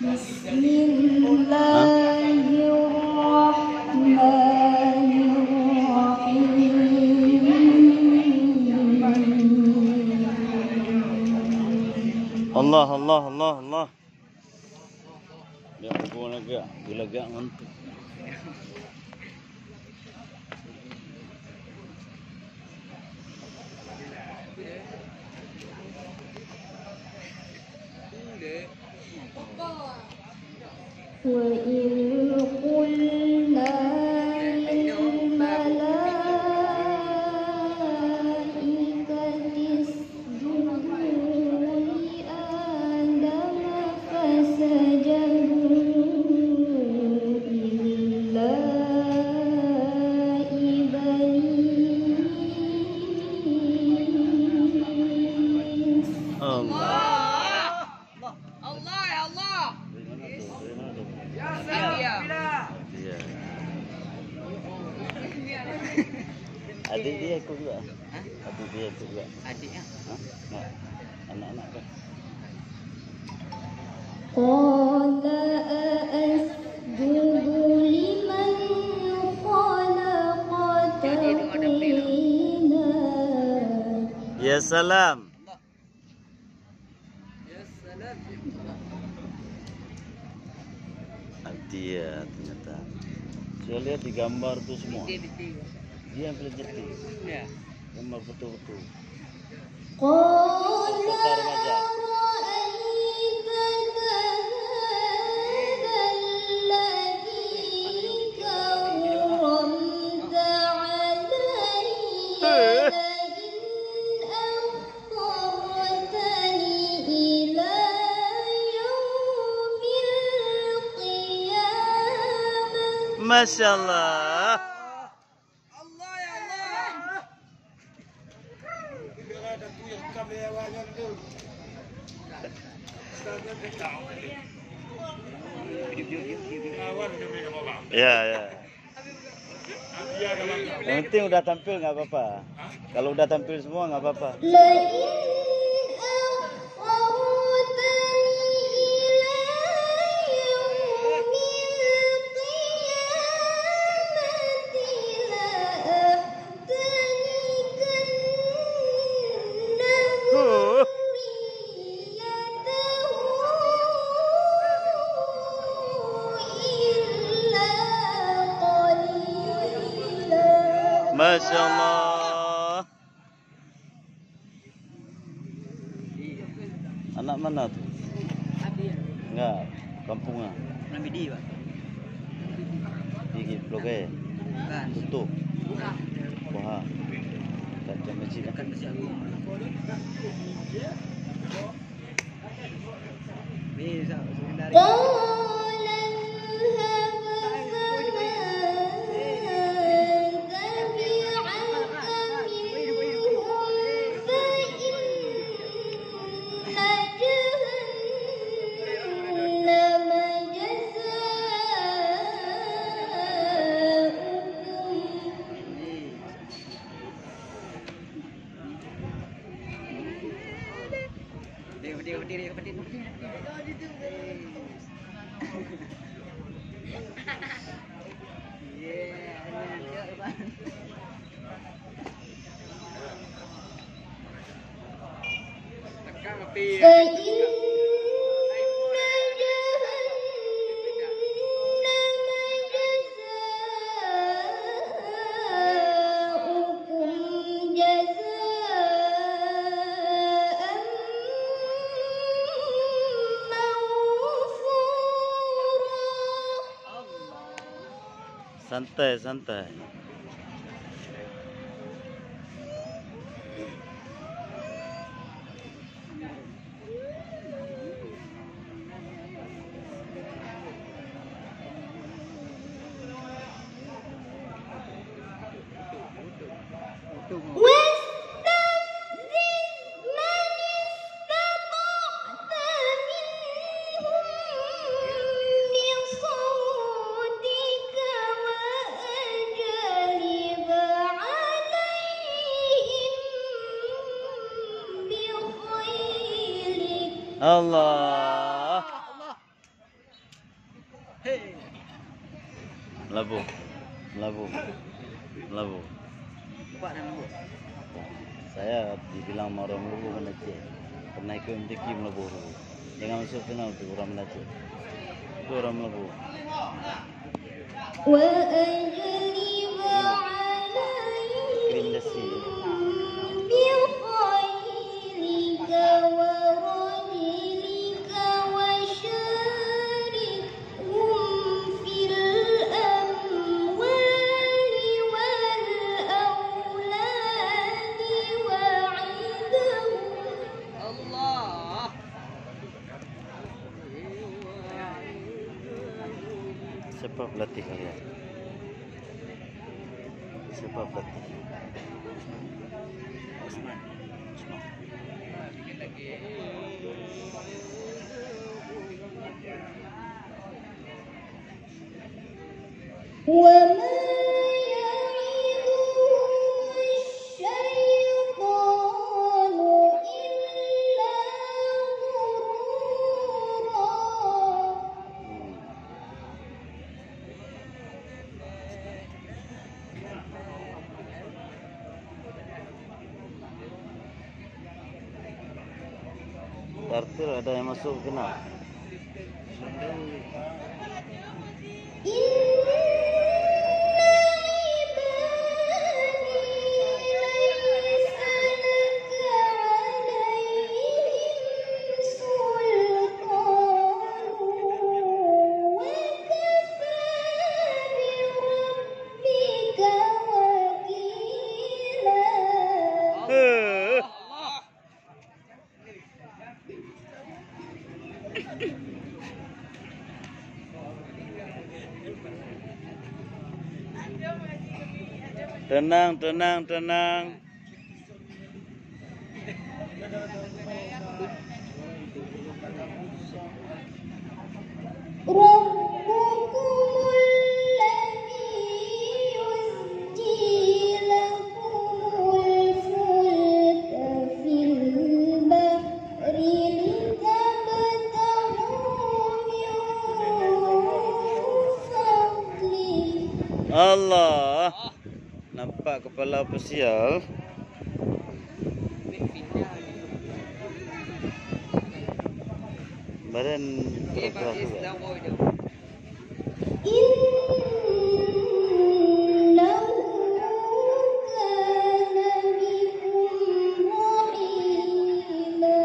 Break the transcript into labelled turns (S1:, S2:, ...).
S1: Bismillahirrahmanirrahim. Allah, Allah, Allah, Allah. Dia pun agak, bila agak ngantuk.
S2: وَإِذْ قُلْنَا لِلْمَلَائِكَةِ اسْجُدُوا لِآدَمَ فَسَجَدُوا إِلَّا إِبْلِيسَ.
S1: Adik dia ikut juga. Adik dia ikut juga.
S3: Adiknya?
S1: Nak anak-anak kan.
S2: Qala asjudu liman khalaqa tina.
S1: Ya salam.
S3: Ya salam.
S1: Dia ternyata. Saya lihat di gambar tu semua. Dia yang paling jeti.
S3: Ya.
S1: Gambar betul-betul.
S2: Qala
S1: remaja.
S2: ra'aita hadha alladhi karamta alayya la'in akhartani ila yaumil qiyamah.
S1: Masya Allah. Ya, ya. Yang penting udah tampil nggak apa-apa. Kalau udah tampil semua nggak apa-apa. Masya Allah. Anak mana tu?
S3: Abi.
S1: Enggak, kampungnya.
S3: Nabi di, Pak.
S1: Di Bloge.
S3: Bukan.
S1: Tutup. Wah. Dekat masjid.
S3: Dekat Masjid Agung. Bisa sebenarnya.
S1: Santai, santai. Allah. Melabuh. Melabuh. Melabuh.
S3: Buat nama bu.
S1: Saya dibilang mau orang Melabuh mana cik. Pernah ikut MTQ Melabuh dulu. Jangan masuk final tu orang Melabuh. Itu orang Melabuh.
S2: وأجلب
S1: Krim dasi.
S2: عليهم بخيلك ورجلك وشاركهم في الأموال والأولاد وعدهم
S3: Allah.
S1: Siapa pelatih kalian? Siapa pelatih?
S3: Osman.
S2: وما يعدهم الشيطان إلا غرورا
S1: Tartir ada yang masuk kena. Tenang, tenang, tenang.
S2: ربكم الذي يزجي لكم الفلك في البحر لتبتغوا من فضله
S1: Allah. Nampak kepala pesial. Badan keras juga.
S2: إنه كان بكم رحيما